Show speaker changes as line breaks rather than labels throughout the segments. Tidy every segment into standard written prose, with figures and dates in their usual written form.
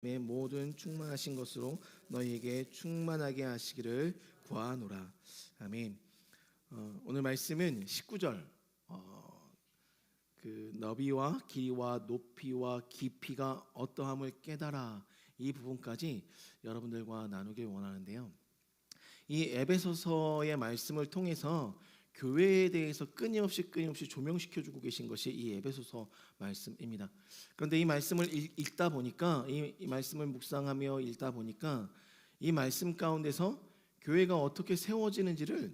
모든 충만하신 것으로 너희에게 충만하게 하시기를 구하노라. 아멘. 오늘 말씀은 19절 그 너비와 길이와 높이와 깊이가 어떠함을 깨달아, 이 부분까지 여러분들과 나누길 원하는데요. 이 에베소서의 말씀을 통해서 교회에 대해서 끊임없이 조명시켜주고 계신 것이 이 에베소서 말씀입니다. 그런데 이 말씀을 읽다 보니까, 이 말씀을 묵상하며 읽다 보니까 이 말씀 가운데서 교회가 어떻게 세워지는지를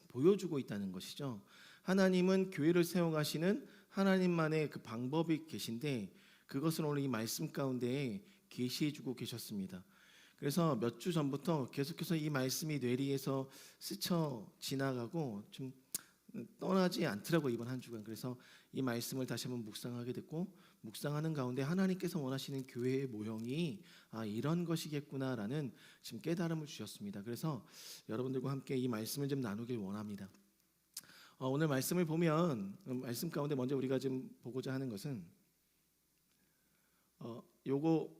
보여주고 있다는 것이죠. 하나님은 교회를 세워가시는 하나님만의 그 방법이 계신데, 그것을 오늘 이 말씀 가운데에 계시해주고 계셨습니다. 그래서 몇 주 전부터 계속해서 이 말씀이 뇌리에서 스쳐 지나가고 좀 떠나지 않더라고요, 이번 한 주간. 그래서 이 말씀을 다시 한번 묵상하게 됐고, 묵상하는 가운데 하나님께서 원하시는 교회의 모형이 이런 것이겠구나라는 지금 깨달음을 주셨습니다. 그래서 여러분들과 함께 이 말씀을 좀 나누길 원합니다. 오늘 말씀을 보면, 말씀 가운데 먼저 우리가 지금 보고자 하는 것은 요거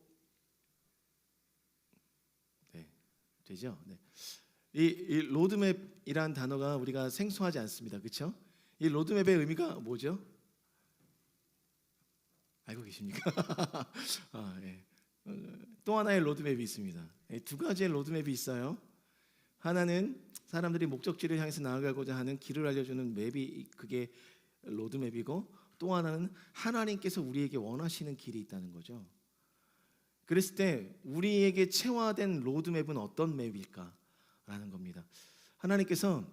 되죠? 네. 이 로드맵이란 단어가 우리가 생소하지 않습니다. 그렇죠? 이 로드맵의 의미가 뭐죠? 알고 계십니까? 네. 또 하나의 로드맵이 있습니다. 두 가지의 로드맵이 있어요. 하나는 사람들이 목적지를 향해서 나아가고자 하는 길을 알려주는 맵이, 그게 로드맵이고, 또 하나는 하나님께서 우리에게 원하시는 길이 있다는 거죠. 그랬을 때 우리에게 체화된 로드맵은 어떤 맵일까라는 겁니다. 하나님께서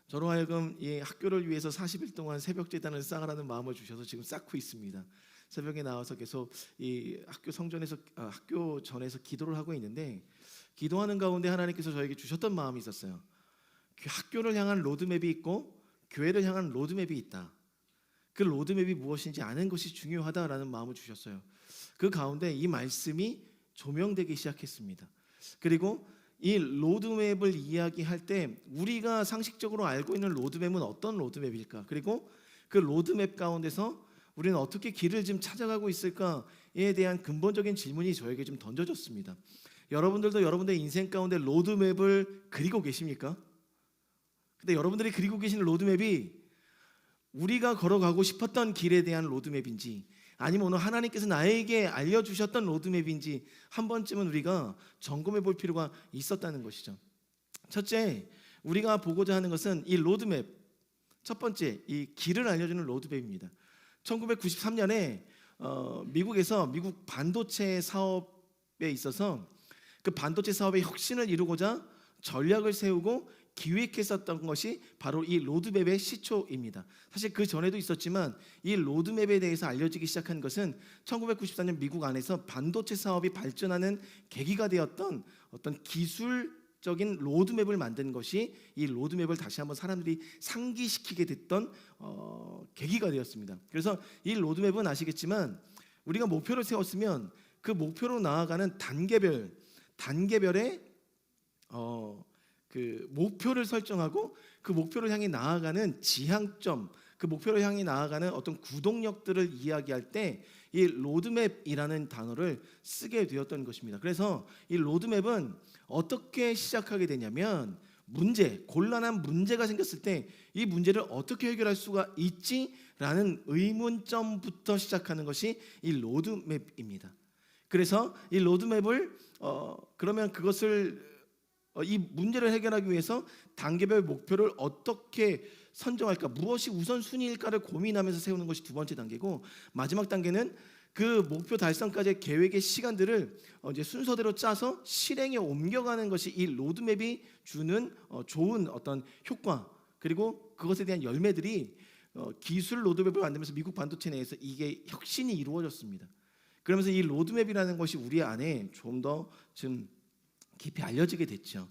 저로 하여금 이 학교를 위해서 40일 동안 새벽 제단을 쌓으라는 마음을 주셔서 지금 쌓고 있습니다. 새벽에 나와서 계속 이 학교 성전에서 학교 전에서 기도를 하고 있는데, 기도하는 가운데 하나님께서 저에게 주셨던 마음이 있었어요. 학교를 향한 로드맵이 있고 교회를 향한 로드맵이 있다. 그 로드맵이 무엇인지 아는 것이 중요하다라는 마음을 주셨어요. 그 가운데 이 말씀이 조명되기 시작했습니다. 그리고 이 로드맵을 이야기할 때 우리가 상식적으로 알고 있는 로드맵은 어떤 로드맵일까? 그리고 그 로드맵 가운데서 우리는 어떻게 길을 좀 찾아가고 있을까에 대한 근본적인 질문이 저에게 좀 던져졌습니다. 여러분들도 여러분들의 인생 가운데 로드맵을 그리고 계십니까? 근데 여러분들이 그리고 계시는 로드맵이 우리가 걸어가고 싶었던 길에 대한 로드맵인지, 아니면 오늘 하나님께서 나에게 알려주셨던 로드맵인지 한 번쯤은 우리가 점검해 볼 필요가 있었다는 것이죠. 첫째, 우리가 보고자 하는 것은 이 로드맵, 첫 번째 이 길을 알려주는 로드맵입니다. 1993년에 미국에서 미국 반도체 사업에 있어서 그 반도체 사업의 혁신을 이루고자 전략을 세우고 기획했었던 것이 바로 이 로드맵의 시초입니다. 사실 그 전에도 있었지만 이 로드맵에 대해서 알려지기 시작한 것은 1994년 미국 안에서 반도체 사업이 발전하는 계기가 되었던 어떤 기술적인 로드맵을 만든 것이 이 로드맵을 다시 한번 사람들이 상기시키게 됐던 계기가 되었습니다. 그래서 이 로드맵은 아시겠지만 우리가 목표를 세웠으면 그 목표로 나아가는 단계별의 그 목표를 설정하고 그 목표를 향해 나아가는 지향점, 그 목표를 향해 나아가는 어떤 구동력들을 이야기할 때 이 로드맵이라는 단어를 쓰게 되었던 것입니다. 그래서 이 로드맵은 어떻게 시작하게 되냐면, 곤란한 문제가 생겼을 때 이 문제를 어떻게 해결할 수가 있지라는 의문점부터 시작하는 것이 이 로드맵입니다. 그래서 이 로드맵을 그러면 그것을 이 문제를 해결하기 위해서 단계별 목표를 어떻게 선정할까, 무엇이 우선순위일까를 고민하면서 세우는 것이 두 번째 단계고, 마지막 단계는 그 목표 달성까지의 계획의 시간들을 이제 순서대로 짜서 실행에 옮겨가는 것이 이 로드맵이 주는 좋은 어떤 효과, 그리고 그것에 대한 열매들이 기술 로드맵을 만들면서 미국 반도체 내에서 이게 혁신이 이루어졌습니다. 그러면서 이 로드맵이라는 것이 우리 안에 좀 더 좀 깊이 알려지게 됐죠.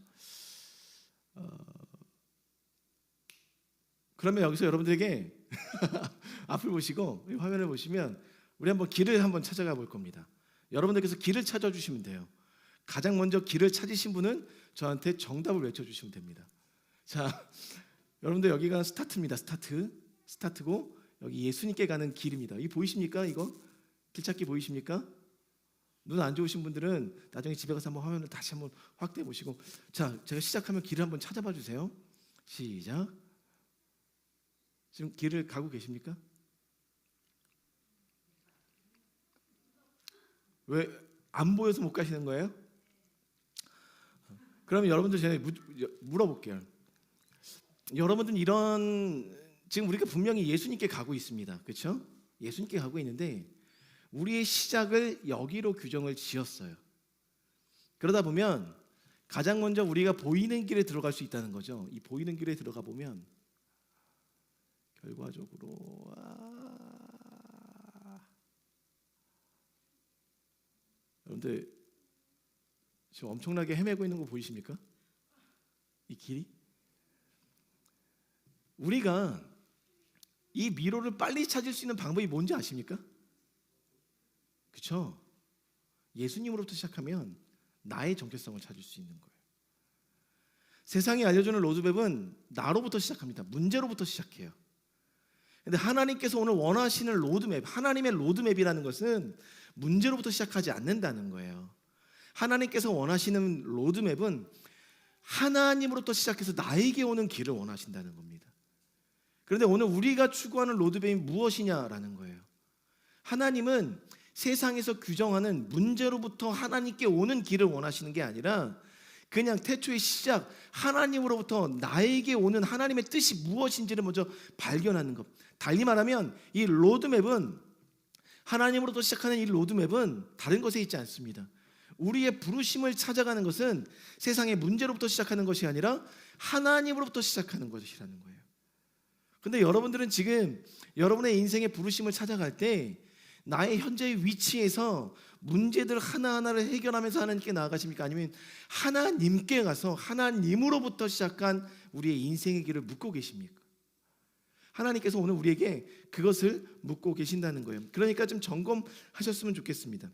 그러면 여기서 여러분들에게 앞을 보시고 화면을 보시면 우리 한번 길을 한번 찾아가 볼 겁니다. 여러분들께서 길을 찾아주시면 돼요. 가장 먼저 길을 찾으신 분은 저한테 정답을 외쳐주시면 됩니다. 자, 여러분들 여기가 스타트입니다. 스타트고 여기 예수님께 가는 길입니다. 이 보이십니까? 이거 길찾기 보이십니까? 눈 안 좋으신 분들은 나중에 집에 가서 한번 화면을 다시 한번 확대해 보시고, 자, 제가 시작하면 길을 한번 찾아봐 주세요. 시작. 지금 길을 가고 계십니까? 왜 안 보여서 못 가시는 거예요? 그러면 여러분들 제가 물어볼게요. 여러분들은 지금 우리가 분명히 예수님께 가고 있습니다. 그렇죠? 예수님께 가고 있는데 우리의 시작을 여기로 규정을 지었어요. 그러다 보면 가장 먼저 우리가 보이는 길에 들어갈 수 있다는 거죠. 이 보이는 길에 들어가 보면 결과적으로 여러분들 지금 엄청나게 헤매고 있는 거 보이십니까? 이 길이? 우리가 이 미로를 빨리 찾을 수 있는 방법이 뭔지 아십니까? 그렇죠? 예수님으로부터 시작하면 나의 정체성을 찾을 수 있는 거예요. 세상이 알려주는 로드맵은 나로부터 시작합니다. 문제로부터 시작해요. 근데 하나님께서 오늘 원하시는 로드맵, 하나님의 로드맵이라는 것은 문제로부터 시작하지 않는다는 거예요. 하나님께서 원하시는 로드맵은 하나님으로부터 시작해서 나에게 오는 길을 원하신다는 겁니다. 그런데 오늘 우리가 추구하는 로드맵이 무엇이냐라는 거예요. 하나님은 세상에서 규정하는 문제로부터 하나님께 오는 길을 원하시는 게 아니라 그냥 태초의 시작, 하나님으로부터 나에게 오는 하나님의 뜻이 무엇인지를 먼저 발견하는 것. 달리 말하면 이 로드맵은, 하나님으로부터 시작하는 이 로드맵은 다른 것에 있지 않습니다. 우리의 부르심을 찾아가는 것은 세상의 문제로부터 시작하는 것이 아니라 하나님으로부터 시작하는 것이라는 거예요. 근데 여러분들은 지금 여러분의 인생의 부르심을 찾아갈 때 나의 현재의 위치에서 문제들 하나하나를 해결하면서 하나님께 나아가십니까? 아니면 하나님께 가서 하나님으로부터 시작한 우리의 인생의 길을 묻고 계십니까? 하나님께서 오늘 우리에게 그것을 묻고 계신다는 거예요. 그러니까 좀 점검하셨으면 좋겠습니다.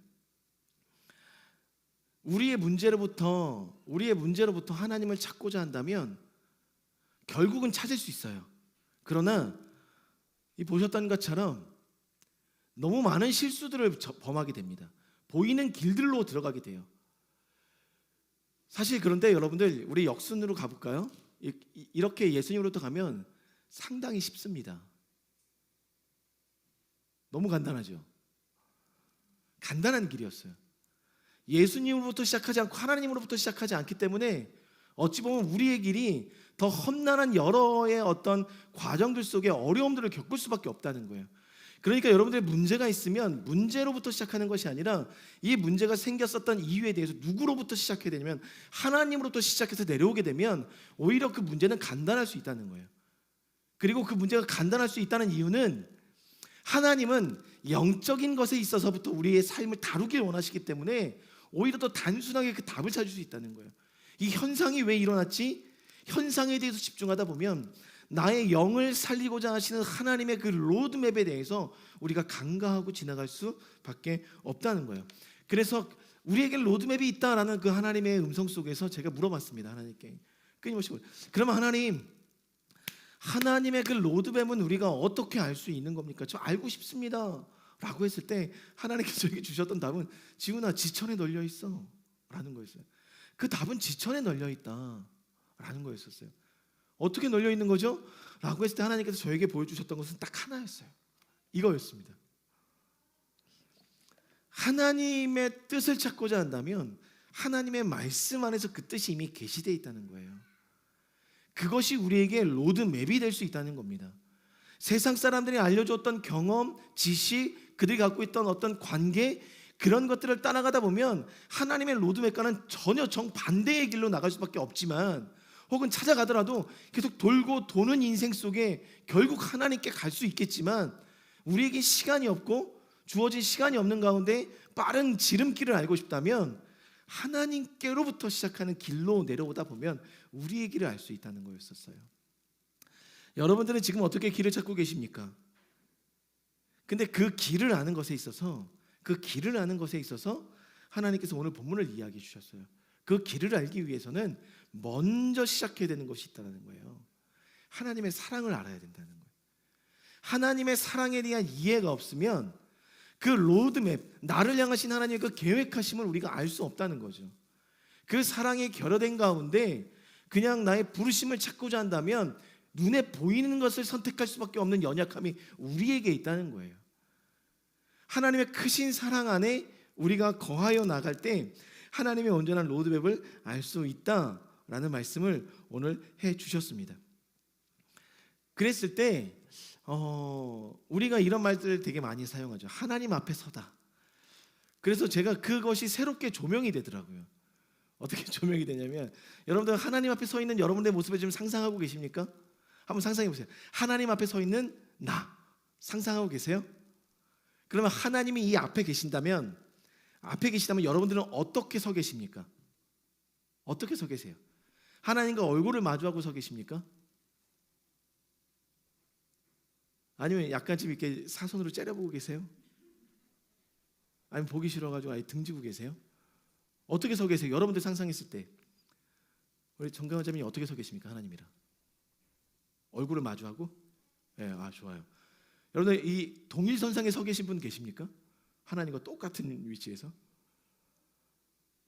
우리의 문제로부터 하나님을 찾고자 한다면 결국은 찾을 수 있어요. 그러나 이 보셨던 것처럼 너무 많은 실수들을 범하게 됩니다. 보이는 길들로 들어가게 돼요. 사실 그런데 여러분들, 우리 역순으로 가볼까요? 이렇게 예수님으로부터 가면 상당히 쉽습니다. 너무 간단하죠. 간단한 길이었어요. 예수님으로부터 시작하지 않고 하나님으로부터 시작하지 않기 때문에 어찌 보면 우리의 길이 더 험난한 여러의 어떤 과정들 속에 어려움들을 겪을 수밖에 없다는 거예요. 그러니까 여러분들의 문제가 있으면 문제로부터 시작하는 것이 아니라 이 문제가 생겼었던 이유에 대해서 누구로부터 시작해야 되냐면 하나님으로부터 시작해서 내려오게 되면 오히려 그 문제는 간단할 수 있다는 거예요. 그리고 그 문제가 간단할 수 있다는 이유는 하나님은 영적인 것에 있어서부터 우리의 삶을 다루길 원하시기 때문에 오히려 더 단순하게 그 답을 찾을 수 있다는 거예요. 이 현상이 왜 일어났지? 현상에 대해서 집중하다 보면 나의 영을 살리고자 하시는 하나님의 그 로드맵에 대해서 우리가 간과하고 지나갈 수밖에 없다는 거예요. 그래서 우리에게 로드맵이 있다라는 그 하나님의 음성 속에서 제가 물어봤습니다. 하나님께 끊임없이, 그러면 하나님의 그 로드맵은 우리가 어떻게 알 수 있는 겁니까? 저 알고 싶습니다 라고 했을 때 하나님께서 저에게 주셨던 답은 지훈아, 지천에 널려 있어 라는 거였어요. 그 답은 지천에 널려 있다 라는 거였었어요. 어떻게 널려 있는 거죠? 라고 했을 때 하나님께서 저에게 보여주셨던 것은 딱 하나였어요. 이거였습니다. 하나님의 뜻을 찾고자 한다면 하나님의 말씀 안에서 그 뜻이 이미 계시되어 있다는 거예요. 그것이 우리에게 로드맵이 될 수 있다는 겁니다. 세상 사람들이 알려줬던 경험, 지식, 그들이 갖고 있던 어떤 관계, 그런 것들을 따라가다 보면 하나님의 로드맵과는 전혀 정반대의 길로 나갈 수밖에 없지만, 혹은 찾아가더라도 계속 돌고 도는 인생 속에 결국 하나님께 갈 수 있겠지만 우리에게 시간이 없고 주어진 시간이 없는 가운데 빠른 지름길을 알고 싶다면 하나님께로부터 시작하는 길로 내려오다 보면 우리의 길을 알 수 있다는 거였었어요. 여러분들은 지금 어떻게 길을 찾고 계십니까? 근데 그 길을 아는 것에 있어서 하나님께서 오늘 본문을 이야기해 주셨어요. 그 길을 알기 위해서는 먼저 시작해야 되는 것이 있다는 거예요. 하나님의 사랑을 알아야 된다는 거예요. 하나님의 사랑에 대한 이해가 없으면 그 로드맵, 나를 향하신 하나님의 그 계획하심을 우리가 알 수 없다는 거죠. 그 사랑의 결여된 가운데 그냥 나의 부르심을 찾고자 한다면 눈에 보이는 것을 선택할 수밖에 없는 연약함이 우리에게 있다는 거예요. 하나님의 크신 사랑 안에 우리가 거하여 나갈 때 하나님의 온전한 로드맵을 알 수 있다라는 말씀을 오늘 해 주셨습니다. 그랬을 때 우리가 이런 말들을 되게 많이 사용하죠. 하나님 앞에 서다. 그래서 제가 그것이 새롭게 조명이 되더라고요. 어떻게 조명이 되냐면, 여러분들 하나님 앞에 서 있는 여러분의 모습을 지금 상상하고 계십니까? 한번 상상해 보세요. 하나님 앞에 서 있는 나 상상하고 계세요? 그러면 하나님이 이 앞에 계신다면 여러분들은 어떻게 서 계십니까? 어떻게 서 계세요? 하나님과 얼굴을 마주하고 서 계십니까? 아니면 약간 좀 이렇게 사선으로 째려보고 계세요? 아니면 보기 싫어가지고 아예 등지고 계세요? 어떻게 서 계세요? 여러분들 상상했을 때 우리 정강원 자매님 어떻게 서 계십니까? 하나님이랑 얼굴을 마주하고? 네, 좋아요. 여러분들 이 동일선상에 서 계신 분 계십니까? 하나님과 똑같은 위치에서?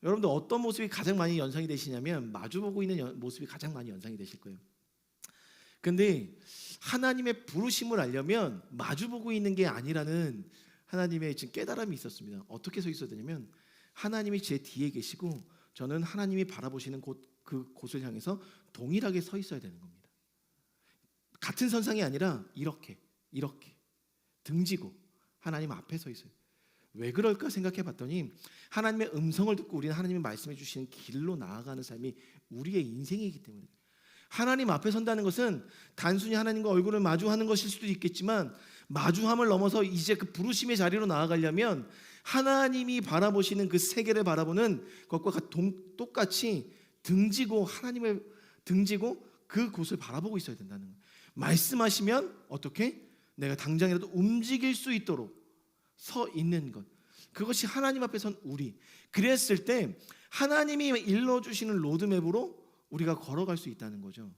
여러분들 어떤 모습이 가장 많이 연상이 되시냐면 마주보고 있는 모습이 가장 많이 연상이 되실 거예요. 근데 하나님의 부르심을 알려면 마주보고 있는 게 아니라는 하나님의 지금 깨달음이 있었습니다. 어떻게 서 있어야 되냐면 하나님이 제 뒤에 계시고 저는 하나님이 바라보시는 그곳을 향해서 동일하게 서 있어야 되는 겁니다. 같은 선상이 아니라 이렇게 등지고 하나님 앞에 서 있어요. 왜 그럴까 생각해 봤더니 하나님의 음성을 듣고 우리는 하나님이 말씀해 주시는 길로 나아가는 삶이 우리의 인생이기 때문에, 하나님 앞에 선다는 것은 단순히 하나님과 얼굴을 마주하는 것일 수도 있겠지만 마주함을 넘어서 이제 그 부르심의 자리로 나아가려면 하나님이 바라보시는 그 세계를 바라보는 것과 똑같이 하나님을 등지고 그곳을 바라보고 있어야 된다는 거예요. 말씀하시면 어떻게? 내가 당장이라도 움직일 수 있도록 서 있는 것, 그것이 하나님 앞에 선 우리. 그랬을 때 하나님이 일러주시는 로드맵으로 우리가 걸어갈 수 있다는 거죠.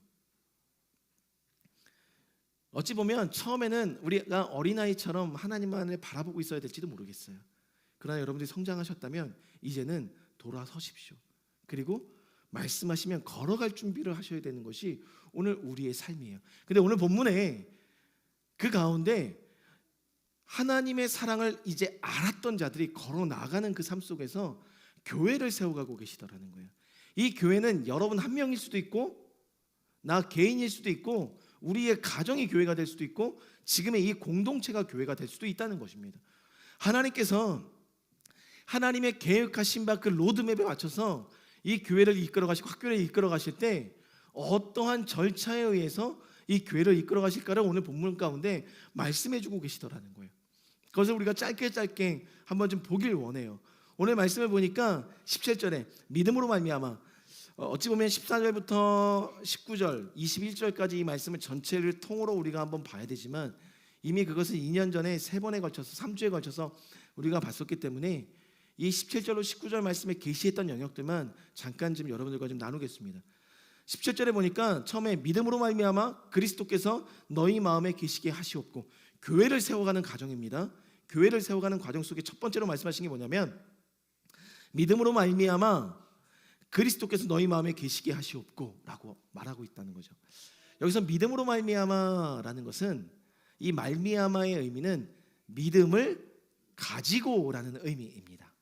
어찌 보면 처음에는 우리가 어린아이처럼 하나님만을 바라보고 있어야 될지도 모르겠어요. 그러나 여러분들이 성장하셨다면 이제는 돌아서십시오. 그리고 말씀하시면 걸어갈 준비를 하셔야 되는 것이 오늘 우리의 삶이에요. 근데 오늘 본문에 그 가운데 하나님의 사랑을 이제 알았던 자들이 걸어 나가는 그 삶 속에서 교회를 세워가고 계시더라는 거예요. 이 교회는 여러분 한 명일 수도 있고 나 개인일 수도 있고 우리의 가정이 교회가 될 수도 있고 지금의 이 공동체가 교회가 될 수도 있다는 것입니다. 하나님께서 하나님의 계획하신 바 그 로드맵에 맞춰서 이 교회를 이끌어 가시고 학교를 이끌어 가실 때 어떠한 절차에 의해서 이 교회를 이끌어 가실까를 오늘 본문 가운데 말씀해 주고 계시더라는 거예요. 그것을 우리가 짧게 한번 좀 보길 원해요. 오늘 말씀을 보니까 17절에 믿음으로 말미암아, 어찌 보면 14절부터 19절, 21절까지 이 말씀을 전체를 통으로 우리가 한번 봐야 되지만 이미 그것은 2년 전에 3번에 걸쳐서 3주에 걸쳐서 우리가 봤었기 때문에 이 17절로 19절 말씀에 계시했던 영역들만 잠깐 좀 여러분들과 좀 나누겠습니다. 17절에 보니까 처음에 믿음으로 말미암아 그리스도께서 너희 마음에 계시게 하시옵고, 교회를 세워가는 과정입니다. 교회를 세워가는 과정 속에 첫 번째로 말씀하신 게 뭐냐면 믿음으로 말미암아 그리스도께서 너희 마음에 계시게 하시옵고 라고 말하고 있다는 거죠. 여기서 믿음으로 말미암아라는 것은, 이 말미암아의 의미는 믿음을 가지고라는 의미입니다.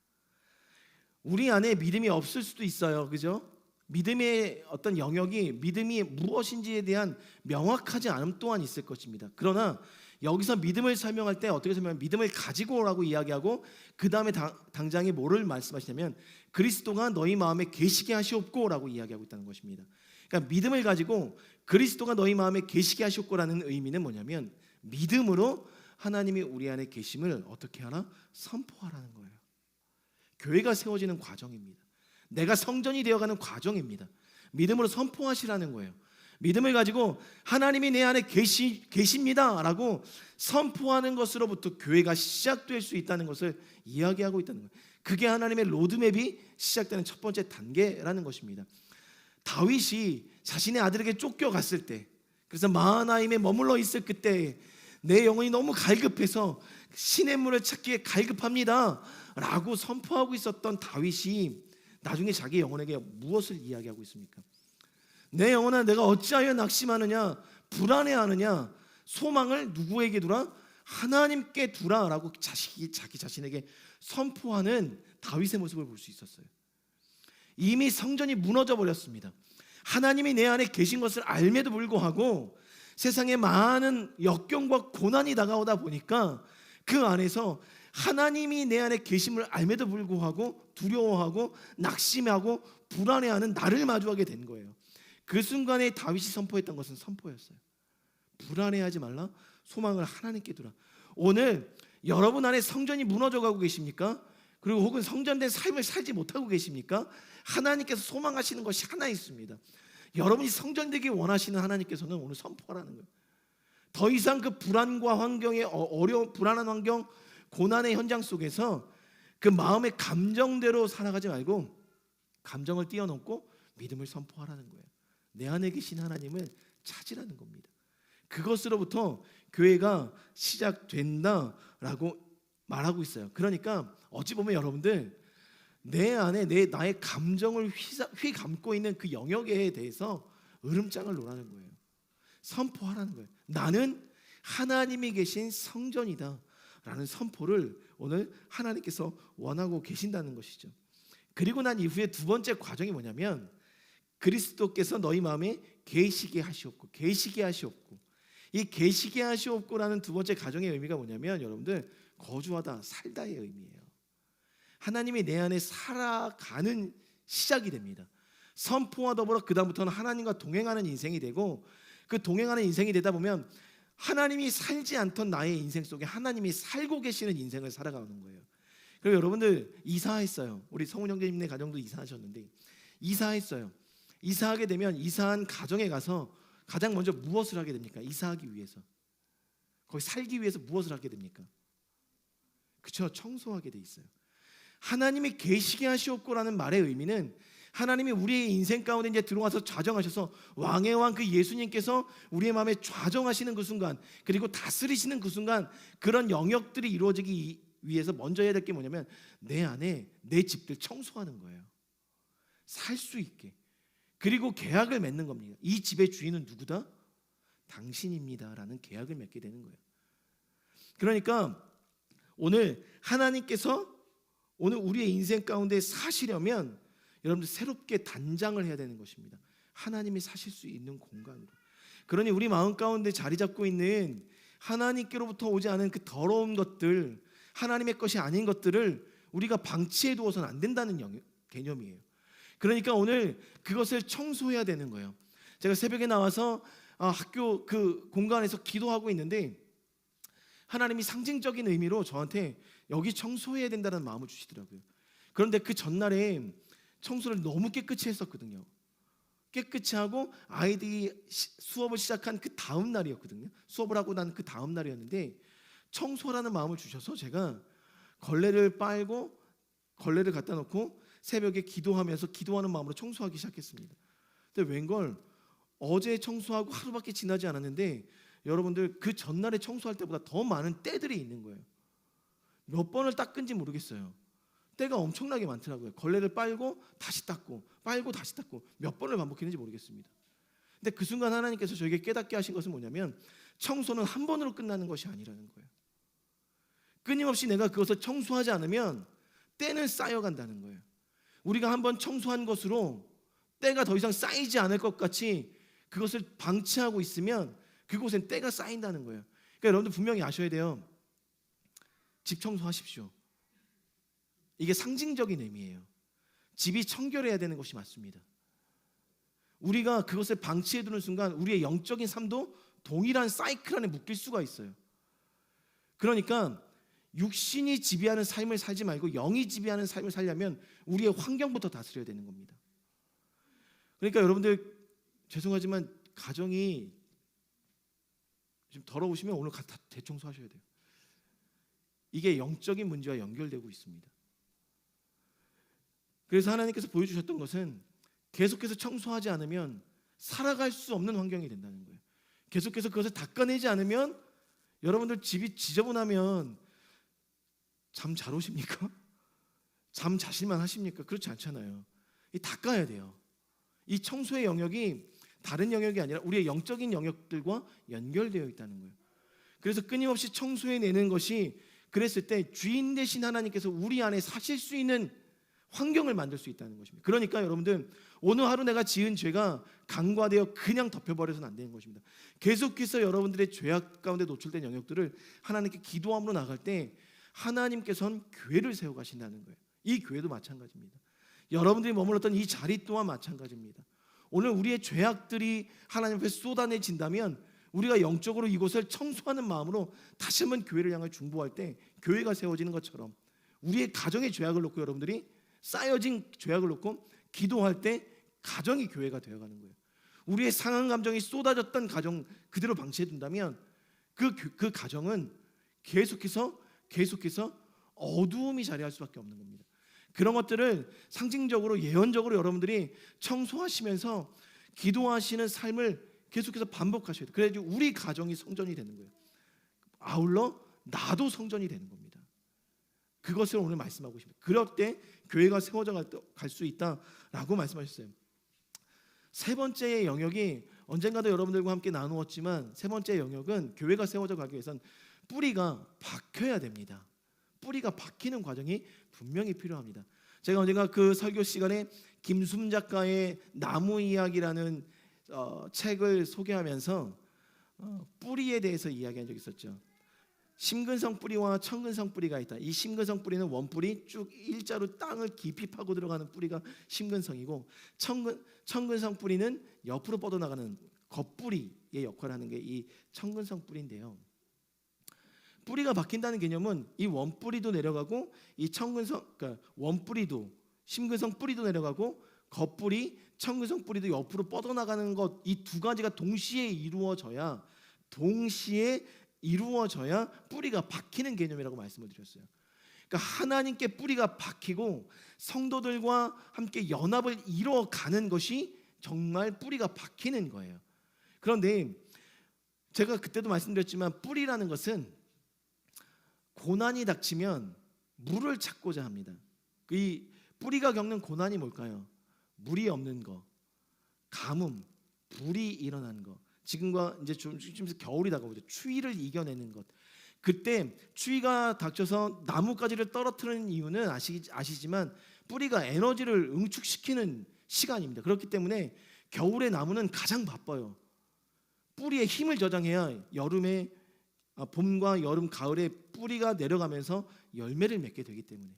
우리 안에 믿음이 없을 수도 있어요. 그죠? 믿음의 어떤 영역이, 믿음이 무엇인지에 대한 명확하지 않음 또한 있을 것입니다. 그러나 여기서 믿음을 설명할 때 어떻게 설명하면 믿음을 가지고라고 이야기하고 그 다음에 당장에 뭐를 말씀하시냐면 그리스도가 너희 마음에 계시게 하시옵고라고 이야기하고 있다는 것입니다. 그러니까 믿음을 가지고 그리스도가 너희 마음에 계시게 하시옵고라는 의미는 뭐냐면 믿음으로 하나님이 우리 안에 계심을 어떻게 하나? 선포하라는 거예요. 교회가 세워지는 과정입니다. 내가 성전이 되어가는 과정입니다. 믿음으로 선포하시라는 거예요. 믿음을 가지고 하나님이 내 안에 계십니다 라고 선포하는 것으로부터 교회가 시작될 수 있다는 것을 이야기하고 있다는 거예요. 그게 하나님의 로드맵이 시작되는 첫 번째 단계라는 것입니다. 다윗이 자신의 아들에게 쫓겨갔을 때, 그래서 마하나임에 머물러 있을 그때 내 영혼이 너무 갈급해서 시냇물을 찾기에 갈급합니다 라고 선포하고 있었던 다윗이 나중에 자기 영혼에게 무엇을 이야기하고 있습니까? 내 영혼아, 내가 어찌하여 낙심하느냐, 불안해하느냐, 소망을 누구에게 두라? 하나님께 두라라고 자기 자신에게 선포하는 다윗의 모습을 볼 수 있었어요. 이미 성전이 무너져 버렸습니다. 하나님이 내 안에 계신 것을 알매도 불구하고 세상에 많은 역경과 고난이 다가오다 보니까 그 안에서 하나님이 내 안에 계심을 알매도 불구하고 두려워하고 낙심하고 불안해하는 나를 마주하게 된 거예요. 그 순간에 다윗이 선포했던 것은 선포였어요. 불안해하지 말라, 소망을 하나님께 두라. 오늘 여러분 안에 성전이 무너져가고 계십니까? 그리고 혹은 성전된 삶을 살지 못하고 계십니까? 하나님께서 소망하시는 것이 하나 있습니다. 여러분이 성전되기 원하시는 하나님께서는 오늘 선포하라는 거예요. 더 이상 그 불안과 환경의 불안한 환경, 고난의 현장 속에서 그 마음의 감정대로 살아가지 말고 감정을 뛰어넘고 믿음을 선포하라는 거예요. 내 안에 계신 하나님을 찾으라는 겁니다. 그것으로부터 교회가 시작된다라고 말하고 있어요. 그러니까 어찌 보면 여러분들 내 안에 나의 감정을 휘감고 있는 그 영역에 대해서 으름장을 놓으라는 거예요. 선포하라는 거예요. 나는 하나님이 계신 성전이다 라는 선포를 오늘 하나님께서 원하고 계신다는 것이죠. 그리고 난 이후에 두 번째 과정이 뭐냐면 그리스도께서 너희 마음에 계시게 하시옵고, 계시게 하시옵고. 이 계시게 하시옵고라는 두 번째 가정의 의미가 뭐냐면 여러분들 거주하다, 살다의 의미예요. 하나님이 내 안에 살아가는 시작이 됩니다. 선포와 더불어 그 다음부터는 하나님과 동행하는 인생이 되고, 그 동행하는 인생이 되다 보면 하나님이 살지 않던 나의 인생 속에 하나님이 살고 계시는 인생을 살아가는 거예요. 그리고 여러분들 이사했어요. 우리 성훈 형제님네 가정도 이사하셨는데 이사했어요. 이사하게 되면 이사한 가정에 가서 가장 먼저 무엇을 하게 됩니까? 이사하기 위해서, 거기 살기 위해서 무엇을 하게 됩니까? 그렇죠, 청소하게 돼 있어요. 하나님이 계시게 하시옵고라는 말의 의미는 하나님이 우리의 인생 가운데 이제 들어와서 좌정하셔서 왕의 왕 그 예수님께서 우리의 마음에 좌정하시는 그 순간, 그리고 다스리시는 그 순간, 그런 영역들이 이루어지기 위해서 먼저 해야 될 게 뭐냐면 내 안에 내 집들 청소하는 거예요. 살 수 있게. 그리고 계약을 맺는 겁니다. 이 집의 주인은 누구다? 당신입니다 라는 계약을 맺게 되는 거예요. 그러니까 오늘 하나님께서 오늘 우리의 인생 가운데 사시려면 여러분들 새롭게 단장을 해야 되는 것입니다. 하나님이 사실 수 있는 공간으로. 그러니 우리 마음 가운데 자리 잡고 있는 하나님께로부터 오지 않은 그 더러운 것들, 하나님의 것이 아닌 것들을 우리가 방치해 두어서는 안 된다는 개념이에요. 그러니까 오늘 그것을 청소해야 되는 거예요. 제가 새벽에 나와서 학교 그 공간에서 기도하고 있는데 하나님이 상징적인 의미로 저한테 여기 청소해야 된다는 마음을 주시더라고요. 그런데 그 전날에 청소를 너무 깨끗이 했었거든요. 깨끗이 하고 아이들이 수업을 시작한 그 다음 날이었거든요. 수업을 하고 난 그 다음 날이었는데 청소라는 마음을 주셔서 제가 걸레를 빨고 걸레를 갖다 놓고 새벽에 기도하면서 기도하는 마음으로 청소하기 시작했습니다. 근데 웬걸 어제 청소하고 하루밖에 지나지 않았는데 여러분들 그 전날에 청소할 때보다 더 많은 때들이 있는 거예요. 몇 번을 닦은지 모르겠어요. 때가 엄청나게 많더라고요. 걸레를 빨고 다시 닦고 빨고 다시 닦고 몇 번을 반복했는지 모르겠습니다. 근데 그 순간 하나님께서 저에게 깨닫게 하신 것은 뭐냐면 청소는 한 번으로 끝나는 것이 아니라는 거예요. 끊임없이 내가 그것을 청소하지 않으면 때는 쌓여간다는 거예요. 우리가 한번 청소한 것으로 때가 더 이상 쌓이지 않을 것 같이 그것을 방치하고 있으면 그곳엔 때가 쌓인다는 거예요. 그러니까 여러분들 분명히 아셔야 돼요. 집 청소하십시오. 이게 상징적인 의미예요. 집이 청결해야 되는 것이 맞습니다. 우리가 그것을 방치해두는 순간 우리의 영적인 삶도 동일한 사이클 안에 묶일 수가 있어요. 그러니까 육신이 지배하는 삶을 살지 말고 영이 지배하는 삶을 살려면 우리의 환경부터 다스려야 되는 겁니다. 그러니까 여러분들 죄송하지만 가정이 좀 더러우시면 오늘 다 대청소하셔야 돼요. 이게 영적인 문제와 연결되고 있습니다. 그래서 하나님께서 보여주셨던 것은 계속해서 청소하지 않으면 살아갈 수 없는 환경이 된다는 거예요. 계속해서 그것을 닦아내지 않으면 여러분들 집이 지저분하면 잠 잘 오십니까? 잠 자실만 하십니까? 그렇지 않잖아요. 이 닦아야 돼요. 이 청소의 영역이 다른 영역이 아니라 우리의 영적인 영역들과 연결되어 있다는 거예요. 그래서 끊임없이 청소해내는 것이, 그랬을 때 주인 되신 하나님께서 우리 안에 사실 수 있는 환경을 만들 수 있다는 것입니다. 그러니까 여러분들, 오늘 하루 내가 지은 죄가 간과되어 그냥 덮여버려서는 안 되는 것입니다. 계속해서 여러분들의 죄악 가운데 노출된 영역들을 하나님께 기도함으로 나갈 때 하나님께서는 교회를 세워가신다는 거예요. 이 교회도 마찬가지입니다. 여러분들이 머물렀던 이 자리 또한 마찬가지입니다. 오늘 우리의 죄악들이 하나님 앞에 쏟아내진다면 우리가 영적으로 이곳을 청소하는 마음으로 다시 한번 교회를 향해 중보할 때 교회가 세워지는 것처럼, 우리의 가정의 죄악을 놓고 여러분들이 쌓여진 죄악을 놓고 기도할 때 가정이 교회가 되어가는 거예요. 우리의 상한 감정이 쏟아졌던 가정 그대로 방치해 둔다면 그 가정은 계속해서 어두움이 자리할 수밖에 없는 겁니다. 그런 것들을 상징적으로, 예언적으로 여러분들이 청소하시면서 기도하시는 삶을 계속해서 반복하셔야 돼요. 그래야지 우리 가정이 성전이 되는 거예요. 아울러 나도 성전이 되는 겁니다. 그것을 오늘 말씀하고 싶습니다. 그럴 때 교회가 세워져 갈 수 있다라고 말씀하셨어요. 세 번째의 영역이 언젠가도 여러분들과 함께 나누었지만, 세 번째 영역은 교회가 세워져 가기 위해선 뿌리가 박혀야 됩니다. 뿌리가 박히는 과정이 분명히 필요합니다. 제가 언젠가 그 설교 시간에 김숨 작가의 나무 이야기라는 책을 소개하면서 뿌리에 대해서 이야기한 적이 있었죠. 심근성 뿌리와 청근성 뿌리가 있다. 이 심근성 뿌리는 원뿌리 쭉 일자로 땅을 깊이 파고 들어가는 뿌리가 심근성이고, 청근성 뿌리는 옆으로 뻗어나가는 겉뿌리의 역할을 하는 게 이 청근성 뿌리인데요. 뿌리가 박힌다는 개념은 이 원뿌리도 내려가고, 이 청근성, 그러니까 원뿌리도, 심근성 뿌리도 내려가고, 겉뿌리, 청근성 뿌리도 옆으로 뻗어나가는 것, 이 두 가지가 동시에 이루어져야 뿌리가 박히는 개념이라고 말씀을 드렸어요. 그러니까 하나님께 뿌리가 박히고 성도들과 함께 연합을 이뤄가는 것이 정말 뿌리가 박히는 거예요. 그런데 제가 그때도 말씀드렸지만, 뿌리라는 것은 고난이 닥치면 물을 찾고자 합니다. 이 뿌리가 겪는 고난이 뭘까요? 물이 없는 거, 가뭄, 불이 일어나는 거. 지금과 이제 좀 겨울이 다가오죠. 추위를 이겨내는 것. 그때 추위가 닥쳐서 나뭇가지를 떨어뜨리는 이유는 아시지만 뿌리가 에너지를 응축시키는 시간입니다. 그렇기 때문에 겨울의 나무는 가장 바빠요. 뿌리에 힘을 저장해야 봄과 여름, 가을에 뿌리가 내려가면서 열매를 맺게 되기 때문에.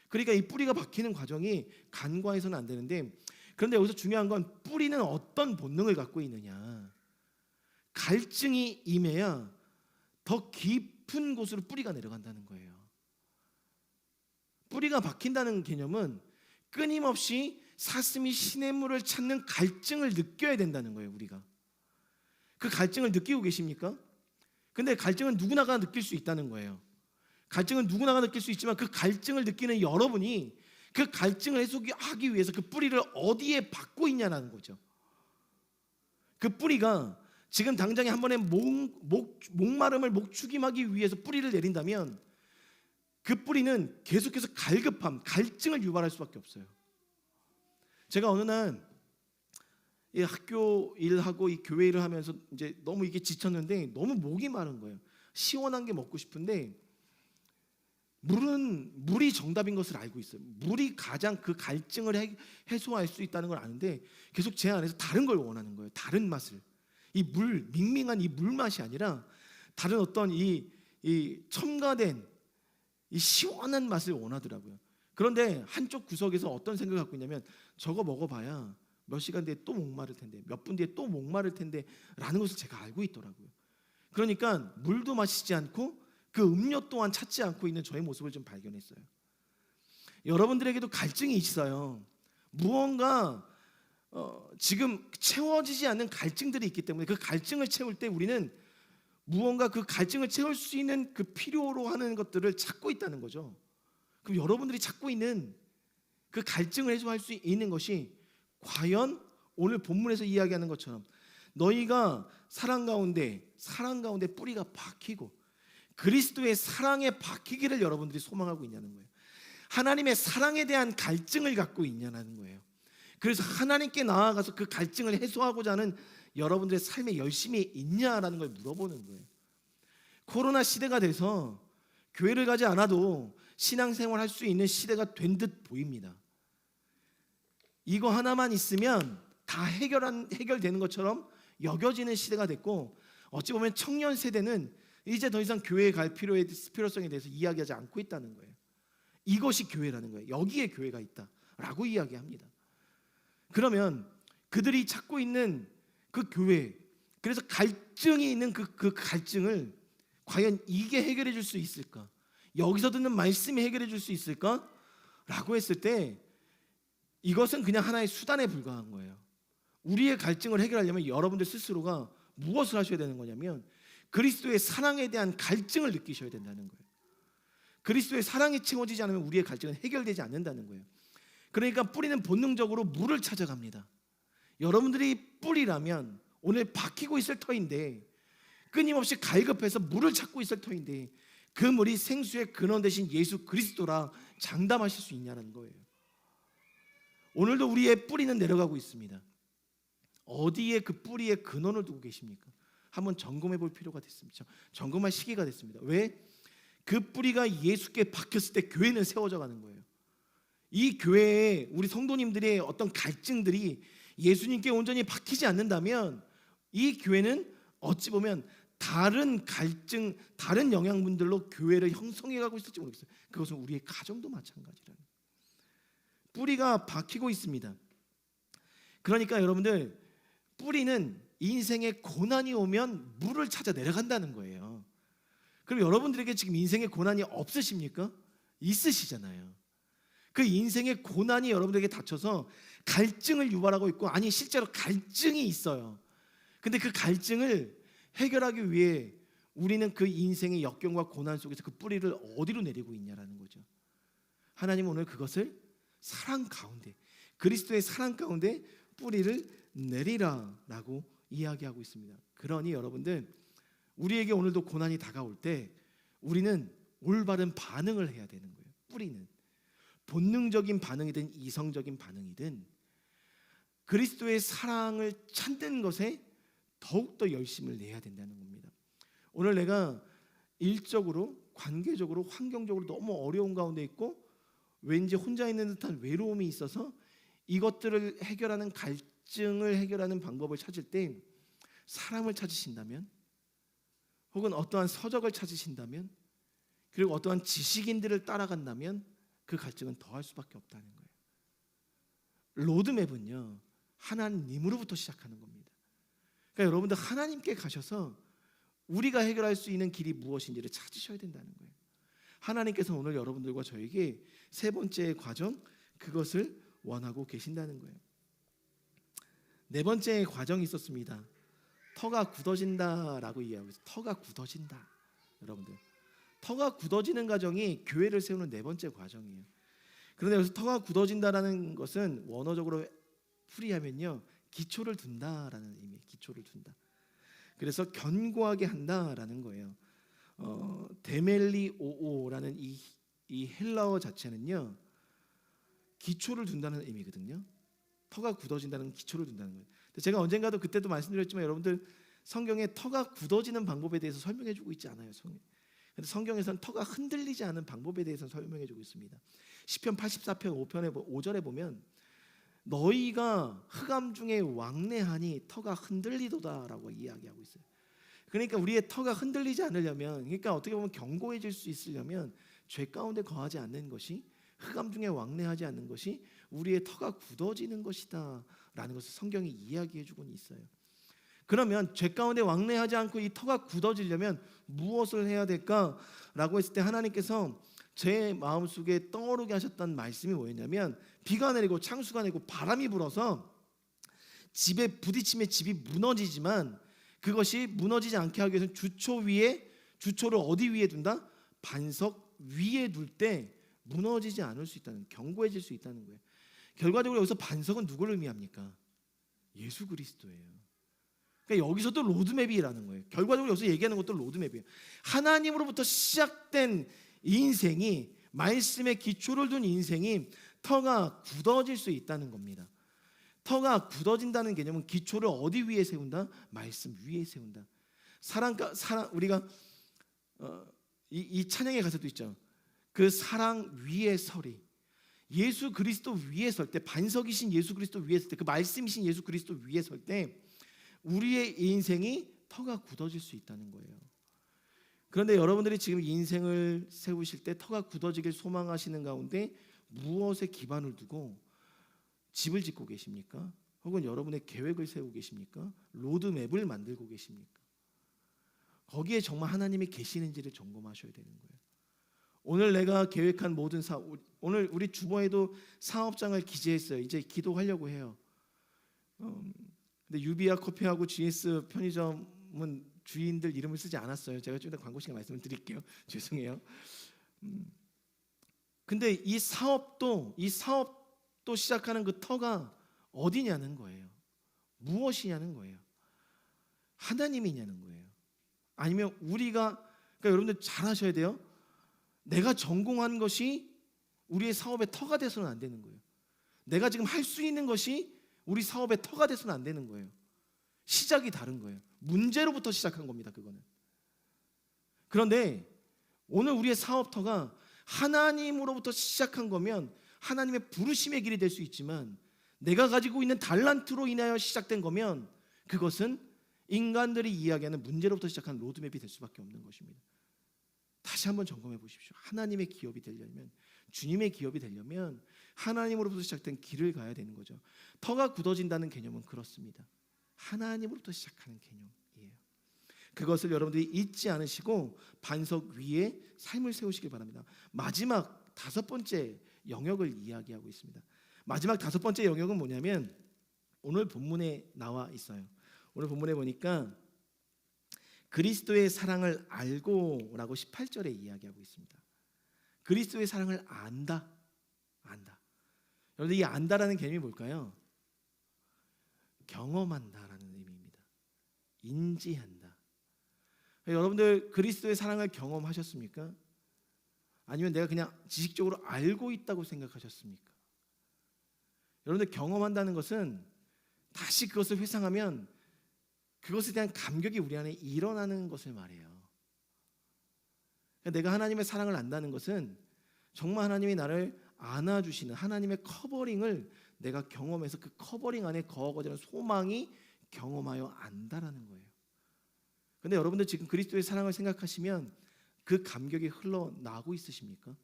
그러니까 이 뿌리가 박히는 과정이 간과해서는 안 되는데, 그런데 여기서 중요한 건 뿌리는 어떤 본능을 갖고 있느냐. 갈증이 임해야 더 깊은 곳으로 뿌리가 내려간다는 거예요. 뿌리가 박힌다는 개념은 끊임없이 사슴이 시냇물을 찾는 갈증을 느껴야 된다는 거예요. 우리가 그 갈증을 느끼고 계십니까? 근데 갈증은 누구나가 느낄 수 있다는 거예요. 갈증은 누구나가 느낄 수 있지만, 그 갈증을 느끼는 여러분이 그 갈증을 해소하기 위해서 그 뿌리를 어디에 박고 있냐는 거죠. 그 뿌리가 지금 당장에 한 번에 목마름을 목축임하기 위해서 뿌리를 내린다면, 그 뿌리는 계속해서 갈급함, 갈증을 유발할 수밖에 없어요. 제가 어느 날 이 학교 일하고 이 교회 일을 하면서 이제 너무 이게 지쳤는데 너무 목이 마른 거예요. 시원한 게 먹고 싶은데, 물이 정답인 것을 알고 있어요. 물이 가장 그 갈증을 해소할 수 있다는 걸 아는데 계속 제 안에서 다른 걸 원하는 거예요. 다른 맛을. 이 밍밍한 이 물 맛이 아니라 다른 어떤 이 첨가된 이 시원한 맛을 원하더라고요. 그런데 한쪽 구석에서 어떤 생각을 갖고 있냐면, 저거 먹어봐야 몇 시간 뒤에 또 목마를 텐데, 몇 분 뒤에 또 목마를 텐데 라는 것을 제가 알고 있더라고요. 그러니까 물도 마시지 않고 그 음료 또한 찾지 않고 있는 저의 모습을 좀 발견했어요. 여러분들에게도 갈증이 있어요. 무언가 지금 채워지지 않는 갈증들이 있기 때문에 그 갈증을 채울 때 우리는 무언가 그 갈증을 채울 수 있는 그 필요로 하는 것들을 찾고 있다는 거죠. 그럼 여러분들이 찾고 있는 그 갈증을 해소할 수 있는 것이 과연 오늘 본문에서 이야기하는 것처럼 너희가 사랑 가운데 뿌리가 박히고 그리스도의 사랑에 박히기를 여러분들이 소망하고 있냐는 거예요. 하나님의 사랑에 대한 갈증을 갖고 있냐는 거예요. 그래서 하나님께 나아가서 그 갈증을 해소하고자 하는 여러분들의 삶에 열심히 있냐라는 걸 물어보는 거예요. 코로나 시대가 돼서 교회를 가지 않아도 신앙생활 할 수 있는 시대가 된 듯 보입니다. 이거 하나만 있으면 다 해결되는 것처럼 여겨지는 시대가 됐고, 어찌 보면 청년 세대는 이제 더 이상 교회에 갈 필요성에 대해서 이야기하지 않고 있다는 거예요. 이것이 교회라는 거예요. 여기에 교회가 있다라고 이야기합니다. 그러면 그들이 찾고 있는 그 교회, 그래서 갈증이 있는 그 갈증을 과연 이게 해결해 줄 수 있을까? 여기서 듣는 말씀이 해결해 줄 수 있을까? 라고 했을 때 이것은 그냥 하나의 수단에 불과한 거예요. 우리의 갈증을 해결하려면 여러분들 스스로가 무엇을 하셔야 되는 거냐면 그리스도의 사랑에 대한 갈증을 느끼셔야 된다는 거예요. 그리스도의 사랑이 채워지지 않으면 우리의 갈증은 해결되지 않는다는 거예요. 그러니까 뿌리는 본능적으로 물을 찾아갑니다. 여러분들이 뿌리라면 오늘 박히고 있을 터인데, 끊임없이 갈급해서 물을 찾고 있을 터인데, 그 물이 생수의 근원 되신 예수 그리스도라 장담하실 수 있냐는 거예요. 오늘도 우리의 뿌리는 내려가고 있습니다. 어디에 그 뿌리의 근원을 두고 계십니까? 한번 점검해 볼 필요가 됐습니다. 점검할 시기가 됐습니다. 왜? 그 뿌리가 예수께 박혔을 때 교회는 세워져 가는 거예요. 이 교회에 우리 성도님들의 어떤 갈증들이 예수님께 온전히 박히지 않는다면 이 교회는 어찌 보면 다른 갈증, 다른 영양분들로 교회를 형성해 가고 있을지 모르겠어요. 그것은 우리의 가정도 마찬가지라는 거예요. 뿌리가 박히고 있습니다. 그러니까 여러분들, 뿌리는 인생의 고난이 오면 물을 찾아 내려간다는 거예요. 그럼 여러분들에게 지금 인생의 고난이 없으십니까? 있으시잖아요. 그 인생의 고난이 여러분들에게 닥쳐서 갈증을 유발하고 있고, 아니 실제로 갈증이 있어요. 근데 그 갈증을 해결하기 위해 우리는 그 인생의 역경과 고난 속에서 그 뿌리를 어디로 내리고 있냐라는 거죠. 하나님은 오늘 그것을 사랑 가운데, 그리스도의 사랑 가운데 뿌리를 내리라라고 이야기하고 있습니다. 그러니 여러분들, 우리에게 오늘도 고난이 다가올 때 우리는 올바른 반응을 해야 되는 거예요. 뿌리는 본능적인 반응이든 이성적인 반응이든 그리스도의 사랑을 찾는 것에 더욱더 열심을 내야 된다는 겁니다. 오늘 내가 일적으로, 관계적으로, 환경적으로 너무 어려운 가운데 있고 왠지 혼자 있는 듯한 외로움이 있어서 이것들을 해결하는 갈증을 해결하는 방법을 찾을 때 사람을 찾으신다면, 혹은 어떠한 서적을 찾으신다면, 그리고 어떠한 지식인들을 따라간다면 그 갈증은 더할 수밖에 없다는 거예요. 로드맵은요, 하나님으로부터 시작하는 겁니다. 그러니까 여러분들 하나님께 가셔서 우리가 해결할 수 있는 길이 무엇인지를 찾으셔야 된다는 거예요. 하나님께서 오늘 여러분들과 저에게 세 번째 과정, 그것을 원하고 계신다는 거예요. 네 번째 과정이 있었습니다. 터가 굳어진다라고 이야기하고 있어요. 터가 굳어진다. 여러분들, 터가 굳어지는 과정이 교회를 세우는 네 번째 과정이에요. 그런데 여기서 터가 굳어진다라는 것은 원어적으로 풀이하면요, 기초를 둔다라는 의미예요. 기초를 둔다. 그래서 견고하게 한다라는 거예요. 데멜리오오라는 이 헬라어 자체는요, 기초를 둔다는 의미거든요. 터가 굳어진다는 기초를 둔다는 거예요. 제가 언젠가도 그때도 말씀드렸지만 여러분들, 성경에 터가 굳어지는 방법에 대해서 설명해주고 있지 않아요. 근데 성경에서는 터가 흔들리지 않은 방법에 대해서 설명해주고 있습니다. 시편 84편 5절에 보면 너희가 흑암 중에 왕래하니 터가 흔들리도다라고 이야기하고 있어요. 그러니까 우리의 터가 흔들리지 않으려면, 그러니까 어떻게 보면 견고해질 수 있으려면 죄 가운데 거하지 않는 것이, 흑암 중에 왕래하지 않는 것이 우리의 터가 굳어지는 것이다 라는 것을 성경이 이야기해 주고는 있어요. 그러면 죄 가운데 왕래하지 않고 이 터가 굳어지려면 무엇을 해야 될까라고 했을 때 하나님께서 제 마음속에 떠오르게 하셨던 말씀이 뭐였냐면, 비가 내리고 창수가 내리고 바람이 불어서 집에 부딪히면 집이 무너지지만 그것이 무너지지 않게 하기 위해서는 주초를 어디 위에 둔다? 반석 위에 둘 때 무너지지 않을 수 있다는, 견고해질 수 있다는 거예요. 결과적으로 여기서 반석은 누구를 의미합니까? 예수 그리스도예요. 그러니까 여기서도 로드맵이라는 거예요. 결과적으로 여기서 얘기하는 것도 로드맵이에요. 하나님으로부터 시작된 인생이, 말씀에 기초를 둔 인생이 터가 굳어질 수 있다는 겁니다. 터가 굳어진다는 개념은 기초를 어디 위에 세운다? 말씀 위에 세운다. 우리가 이 찬양의 가사도 있죠. 그 사랑 위에 서리. 예수 그리스도 위에 설 때, 반석이신 예수 그리스도 위에 설 때, 그 말씀이신 예수 그리스도 위에 설 때 우리의 인생이 터가 굳어질 수 있다는 거예요. 그런데 여러분들이 지금 인생을 세우실 때 터가 굳어지길 소망하시는 가운데 무엇에 기반을 두고 집을 짓고 계십니까? 혹은 여러분의 계획을 세우고 계십니까? 로드맵을 만들고 계십니까? 거기에 정말 하나님이 계시는지를 점검하셔야 되는 거예요. 오늘 내가 계획한 모든 사업, 오늘 우리 주보에도 사업장을 기재했어요. 이제 기도하려고 해요. 근데 유비아 커피하고 GS 편의점은 주인들 이름을 쓰지 않았어요. 제가 좀 이따 광고 시간에 말씀을 드릴게요. 죄송해요. 근데 이 사업도 시작하는 그 터가 어디냐는 거예요. 무엇이냐는 거예요. 하나님이냐는 거예요. 아니면 그러니까 여러분들 잘 하셔야 돼요. 내가 전공한 것이 우리의 사업의 터가 돼서는 안 되는 거예요. 내가 지금 할 수 있는 것이 우리 사업의 터가 돼서는 안 되는 거예요. 시작이 다른 거예요. 문제로부터 시작한 겁니다. 그거는. 그런데 오늘 우리의 사업터가 하나님으로부터 시작한 거면 하나님의 부르심의 길이 될 수 있지만, 내가 가지고 있는 달란트로 인하여 시작된 거면 그것은 인간들이 이야기하는 문제로부터 시작한 로드맵이 될 수밖에 없는 것입니다. 다시 한번 점검해 보십시오. 하나님의 기업이 되려면, 주님의 기업이 되려면 하나님으로부터 시작된 길을 가야 되는 거죠. 터가 굳어진다는 개념은 그렇습니다. 하나님으로부터 시작하는 개념이에요. 그것을 여러분들이 잊지 않으시고 반석 위에 삶을 세우시길 바랍니다. 마지막 5번째 영역을 이야기하고 있습니다. 마지막 5번째 영역은 뭐냐면 오늘 본문에 나와 있어요. 오늘 본문에 보니까 그리스도의 사랑을 알고라고 18절에 이야기하고 있습니다. 그리스도의 사랑을 안다. 여러분들 이 안다라는 개념이 뭘까요? 경험한다라는 의미입니다. 인지한다. 여러분들 그리스도의 사랑을 경험하셨습니까? 아니면 내가 그냥 지식적으로 알고 있다고 생각하셨습니까? 여러분들 경험한다는 것은 다시 그것을 회상하면 그것에 대한 감격이 우리 안에 일어나는 것을 말해요. 내가 하나님의 사랑을 안다는 것은 정말 하나님이 나를 안아주시는 하나님의 커버링을 내가 경험해서 그 커버링 안에 거하고자 하는 소망이 경험하여 안다라는 거예요. 그런데 여러분들 지금 그리스도의 사랑을 생각하시면 그 감격이 흘러나오고 있으십니까?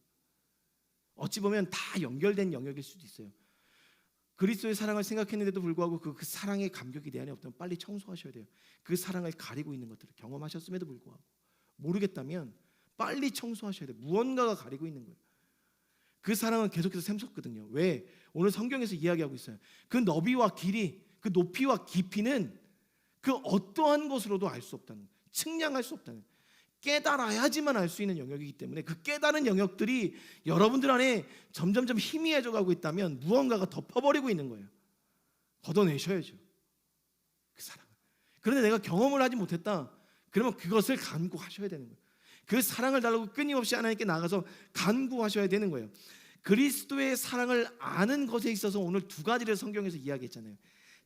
어찌 보면 다 연결된 영역일 수도 있어요. 그리스도의 사랑을 생각했는데도 불구하고 그 사랑의 감격이 내 안에 없다면 빨리 청소하셔야 돼요. 그 사랑을 가리고 있는 것들을 경험하셨음에도 불구하고 모르겠다면 빨리 청소하셔야 돼요. 무언가가 가리고 있는 거예요. 그 사랑은 계속해서 샘솟거든요. 왜? 오늘 성경에서 이야기하고 있어요. 그 너비와 길이, 그 높이와 깊이는 그 어떠한 것으로도 알 수 없다는, 측량할 수 없다는, 깨달아야지만 알 수 있는 영역이기 때문에 그 깨달은 영역들이 여러분들 안에 점점점 희미해져 가고 있다면 무언가가 덮어버리고 있는 거예요. 걷어내셔야죠. 그 사랑을. 그런데 내가 경험을 하지 못했다. 그러면 그것을 간구하셔야 되는 거예요. 그 사랑을 달라고 끊임없이 하나님께 나가서 간구하셔야 되는 거예요. 그리스도의 사랑을 아는 것에 있어서 오늘 2가지를 성경에서 이야기했잖아요.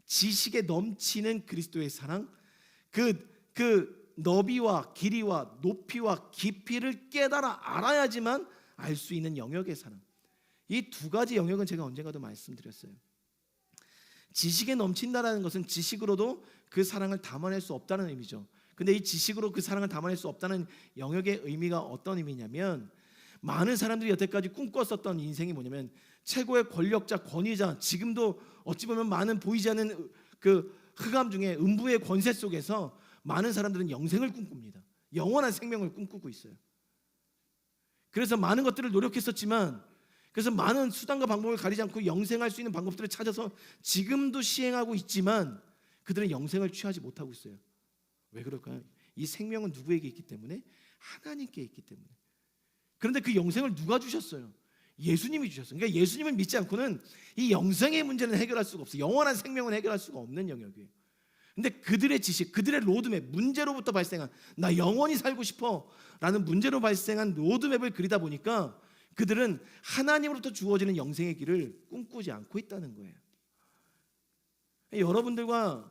지식에 넘치는 그리스도의 사랑, 그 너비와 길이와 높이와 깊이를 깨달아 알아야지만 알 수 있는 영역의 사랑. 이 2가지 영역은 제가 언젠가도 말씀드렸어요. 지식에 넘친다라는 것은 지식으로도 그 사랑을 담아낼 수 없다는 의미죠. 근데 이 지식으로 그 사랑을 담아낼 수 없다는 영역의 의미가 어떤 의미냐면, 많은 사람들이 여태까지 꿈꿨었던 인생이 뭐냐면 최고의 권력자, 권위자, 지금도 어찌 보면 많은 보이지 않는 그 흑암 중에 음부의 권세 속에서 많은 사람들은 영생을 꿈꿉니다. 영원한 생명을 꿈꾸고 있어요. 그래서 많은 것들을 노력했었지만, 그래서 많은 수단과 방법을 가리지 않고 영생할 수 있는 방법들을 찾아서 지금도 시행하고 있지만 그들은 영생을 취하지 못하고 있어요. 왜 그럴까요? 이 생명은 누구에게 있기 때문에? 하나님께 있기 때문에. 그런데 그 영생을 누가 주셨어요? 예수님이 주셨어요. 그러니까 예수님을 믿지 않고는 이 영생의 문제는 해결할 수가 없어요. 영원한 생명은 해결할 수가 없는 영역이에요. 근데 그들의 지식, 그들의 로드맵, 문제로부터 발생한 나 영원히 살고 싶어 라는 문제로 발생한 로드맵을 그리다 보니까 그들은 하나님으로부터 주어지는 영생의 길을 꿈꾸지 않고 있다는 거예요. 여러분들과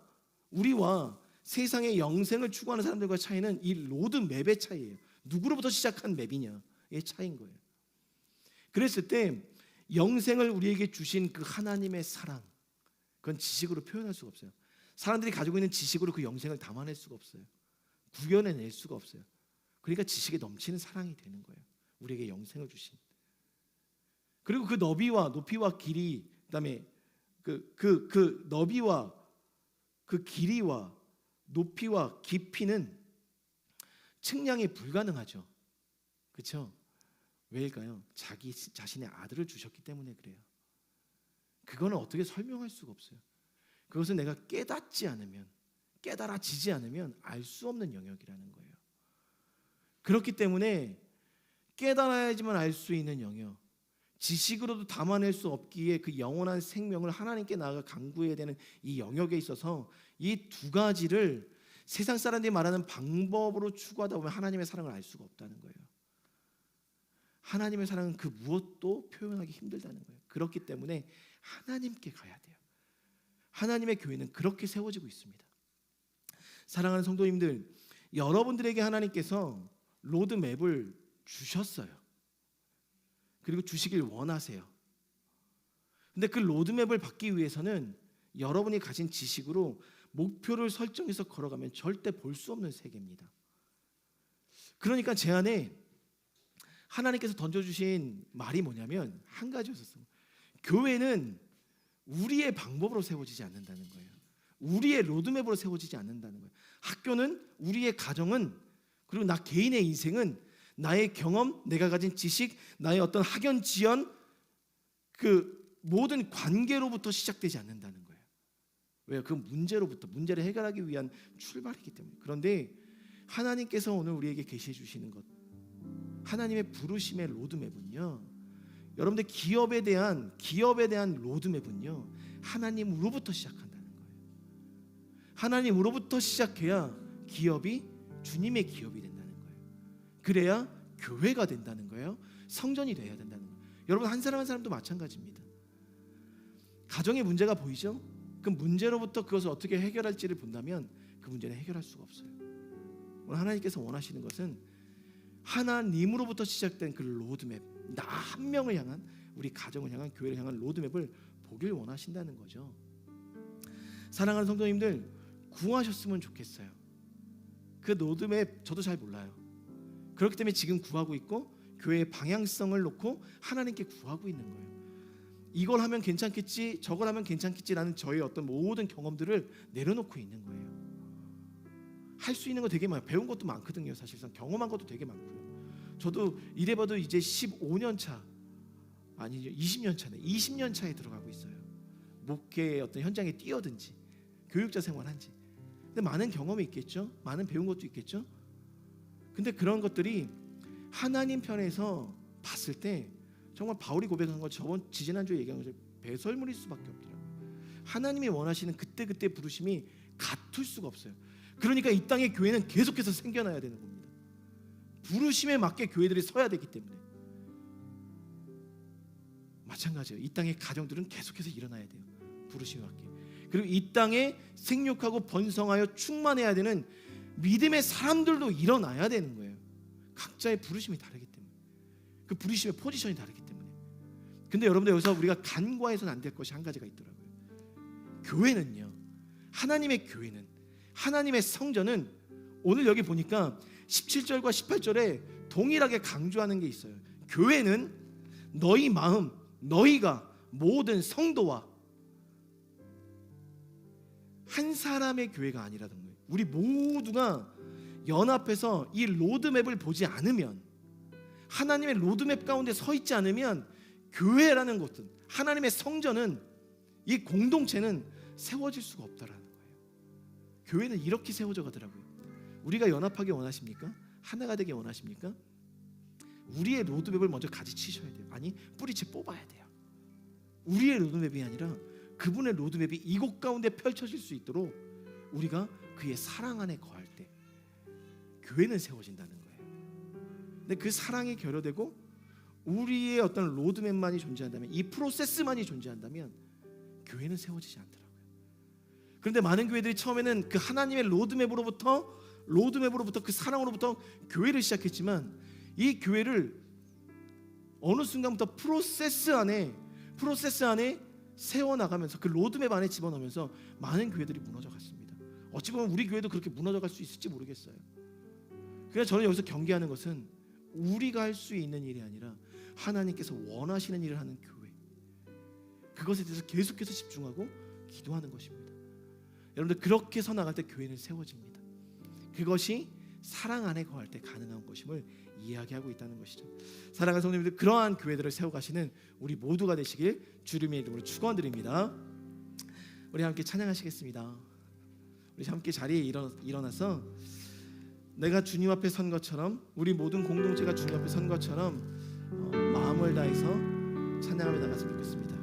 우리와 세상의 영생을 추구하는 사람들과의 차이는 이 로드맵의 차이예요. 누구로부터 시작한 맵이냐의 차이인 거예요. 그랬을 때 영생을 우리에게 주신 그 하나님의 사랑, 그건 지식으로 표현할 수가 없어요. 사람들이 가지고 있는 지식으로 그 영생을 담아낼 수가 없어요. 구현해낼 수가 없어요. 그러니까 지식에 넘치는 사랑이 되는 거예요. 우리에게 영생을 주신. 그리고 그 너비와 높이와 길이, 그다음에 그 너비와 그 길이와 높이와 깊이는 측량이 불가능하죠. 그렇죠? 왜일까요? 자기 자신의 아들을 주셨기 때문에 그래요. 그거는 어떻게 설명할 수가 없어요. 그것은 내가 깨닫지 않으면, 깨달아지지 않으면 알 수 없는 영역이라는 거예요. 그렇기 때문에 깨달아야지만 알 수 있는 영역, 지식으로도 담아낼 수 없기에 그 영원한 생명을 하나님께 나아가 간구해야 되는 이 영역에 있어서 이 두 가지를 세상 사람들이 말하는 방법으로 추구하다 보면 하나님의 사랑을 알 수가 없다는 거예요. 하나님의 사랑은 그 무엇도 표현하기 힘들다는 거예요. 그렇기 때문에 하나님께 가야 돼요. 하나님의 교회는 그렇게 세워지고 있습니다. 사랑하는 성도님들, 여러분들에게 하나님께서 로드맵을 주셨어요. 그리고 주시길 원하세요. 근데 그 로드맵을 받기 위해서는 여러분이 가진 지식으로 목표를 설정해서 걸어가면 절대 볼 수 없는 세계입니다. 그러니까 제 안에 하나님께서 던져주신 말이 뭐냐면 한 가지였었어요. 교회는 우리의 방법으로 세워지지 않는다는 거예요. 우리의 로드맵으로 세워지지 않는다는 거예요. 학교는, 우리의 가정은, 그리고 나 개인의 인생은 나의 경험, 내가 가진 지식, 나의 어떤 학연, 지연, 그 모든 관계로부터 시작되지 않는다는 거예요. 왜요? 그 문제로부터, 문제를 해결하기 위한 출발이기 때문에. 그런데 하나님께서 오늘 우리에게 계시해 주시는 것, 하나님의 부르심의 로드맵은요, 여러분들 기업에 대한 로드맵은요, 하나님으로부터 시작한다는 거예요. 하나님으로부터 시작해야 기업이 주님의 기업이 된다는 거예요. 그래야 교회가 된다는 거예요. 성전이 돼야 된다는 거예요. 여러분, 한 사람 한 사람도 마찬가지입니다. 가정의 문제가 보이죠? 그 문제로부터 그것을 어떻게 해결할지를 본다면 그 문제는 해결할 수가 없어요. 오늘 하나님께서 원하시는 것은 하나님으로부터 시작된 그 로드맵, 나 한 명을 향한, 우리 가정을 향한, 교회를 향한 로드맵을 보길 원하신다는 거죠. 사랑하는 성도님들, 구하셨으면 좋겠어요. 그 로드맵 저도 잘 몰라요. 그렇기 때문에 지금 구하고 있고 교회의 방향성을 놓고 하나님께 구하고 있는 거예요. 이걸 하면 괜찮겠지, 저걸 하면 괜찮겠지라는 저의 어떤 모든 경험들을 내려놓고 있는 거예요. 할 수 있는 거 되게 많아요. 배운 것도 많거든요. 사실상 경험한 것도 되게 많고요. 저도 이래봐도 이제 15년 차, 아니죠, 20년 차네. 20년 차에 들어가고 있어요. 목회의 어떤 현장에 뛰어든지 교육자 생활한지. 근데 많은 경험이 있겠죠. 많은 배운 것도 있겠죠. 근데 그런 것들이 하나님 편에서 봤을 때 정말 바울이 고백한 것, 저번 지지난주에 얘기한 것처럼 배설물일 수밖에 없더라고요. 하나님이 원하시는 그때 부르심이 같을 수가 없어요. 그러니까 이 땅의 교회는 계속해서 생겨나야 되는 겁니다. 부르심에 맞게 교회들이 서야 되기 때문에. 마찬가지예요. 이 땅의 가정들은 계속해서 일어나야 돼요. 부르심에 맞게. 그리고 이 땅에 생육하고 번성하여 충만해야 되는 믿음의 사람들도 일어나야 되는 거예요. 각자의 부르심이 다르기 때문에. 그 부르심의 포지션이 다르기 때문에. 근데 여러분들, 여기서 우리가 간과해서는 안 될 것이 한 가지가 있더라고요. 교회는요, 하나님의 교회는, 하나님의 성전은, 오늘 여기 보니까 17절과 18절에 동일하게 강조하는 게 있어요. 교회는 너희 마음, 너희가 모든 성도와 한 사람의 교회가 아니라는 거예요. 우리 모두가 연합해서 이 로드맵을 보지 않으면, 하나님의 로드맵 가운데 서 있지 않으면 교회라는 것은, 하나님의 성전은, 이 공동체는 세워질 수가 없다라는 거예요. 교회는 이렇게 세워져 가더라고요. 우리가 연합하기 원하십니까? 하나가 되기 원하십니까? 우리의 로드맵을 먼저 가지치셔야 돼요. 아니, 뿌리채 뽑아야 돼요. 우리의 로드맵이 아니라 그분의 로드맵이 이곳 가운데 펼쳐질 수 있도록 우리가 그의 사랑 안에 거할 때 교회는 세워진다는 거예요. 근데 그 사랑이 결여되고 우리의 어떤 로드맵만이 존재한다면, 이 프로세스만이 존재한다면 교회는 세워지지 않더라고요. 그런데 많은 교회들이 처음에는 그 하나님의 로드맵으로부터 그 사랑으로부터 교회를 시작했지만, 이 교회를 어느 순간부터 프로세스 안에 세워나가면서 그 로드맵 안에 집어넣으면서 많은 교회들이 무너져 갔습니다. 어찌 보면 우리 교회도 그렇게 무너져 갈 수 있을지 모르겠어요. 그래서 저는 여기서 경계하는 것은 우리가 할 수 있는 일이 아니라 하나님께서 원하시는 일을 하는 교회, 그것에 대해서 계속해서 집중하고 기도하는 것입니다. 여러분들, 그렇게 서 나갈 때 교회는 세워집니다. 그것이 사랑 안에 거할 때 가능한 것임을 이야기하고 있다는 것이죠. 사랑하는 성도님들, 그러한 교회들을 세워가시는 우리 모두가 되시길 주님의 이름으로 축원드립니다. 우리 함께 찬양하시겠습니다. 우리 함께 자리에 일어나서 내가 주님 앞에 선 것처럼, 우리 모든 공동체가 주님 앞에 선 것처럼 마음을 다해서 찬양하며 나갔으면 좋겠습니다.